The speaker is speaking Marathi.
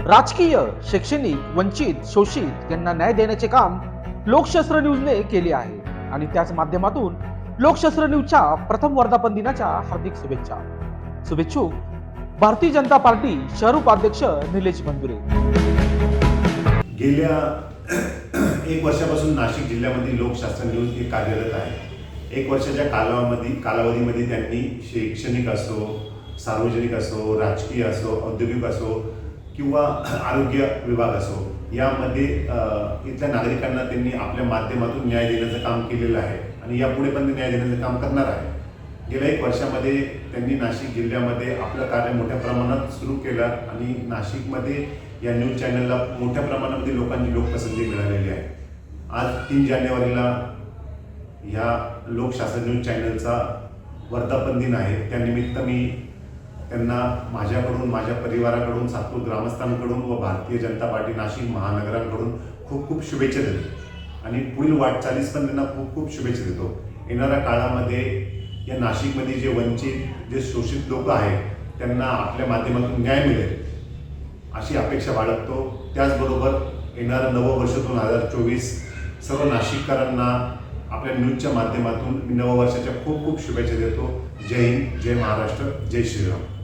राजकीय, शैक्षणिक, वंचित, शोषित यांना न्याय देण्याचे काम लोकशास्त्र न्यूजने केले आहे आणि त्याच माध्यमातून लोकशास्त्र न्यूजच्या प्रथम वर्धापन दिनाच्या हार्दिक शुभेच्छा. शुभेच्छुक भारतीय जनता पार्टी शहर उपाध्यक्ष निलेश बंधुरे. गेल्या 1 वर्षापासून नाशिक जिल्ह्यामध्ये लोकशास्त्र न्यूज हे कार्यरत आहे. 1 वर्षाच्या कालावधीमध्ये त्यांनी शैक्षणिक असो, सार्वजनिक असो, राजकीय असो, औद्योगिक असो किंवा आरोग्य विभाग असो यामध्ये इथल्या नागरिकांना त्यांनी आपल्या माध्यमातून न्याय देण्याचं काम केलेलं आहे आणि यापुढे पण ते न्याय देण्याचं काम करणार आहे. गेल्या 1 वर्षामध्ये त्यांनी नाशिक जिल्ह्यामध्ये आपलं कार्य मोठ्या प्रमाणात सुरू केलं आणि नाशिकमध्ये या न्यूज चॅनलला मोठ्या प्रमाणामध्ये लोकांची लोकपसंती मिळालेली आहे. आज 3 जानेवारीला ह्या लोकशास्त्र न्यूज चॅनलचा वर्धापन दिन आहे. त्यानिमित्त मी त्यांना माझ्याकडून, माझ्या परिवाराकडून, सातपूर ग्रामस्थांकडून व भारतीय जनता पार्टी नाशिक महानगरांकडून खूप खूप शुभेच्छा देतो आणि पुढील वाटचालीस पण त्यांना खूप खूप शुभेच्छा देतो. येणाऱ्या काळामध्ये या नाशिकमध्ये जे वंचित, जे शोषित लोक आहेत त्यांना आपल्या माध्यमातून न्याय मिळेल अशी अपेक्षा बाळगतो. त्याचबरोबर येणारं नवं वर्ष 2024 सर्व नाशिककरांना आपल्या न्यूजच्या माध्यमातून मी नववर्षाच्या खूप खूप शुभेच्छा देतो. जय हिंद, जय महाराष्ट्र, जय श्रीराम.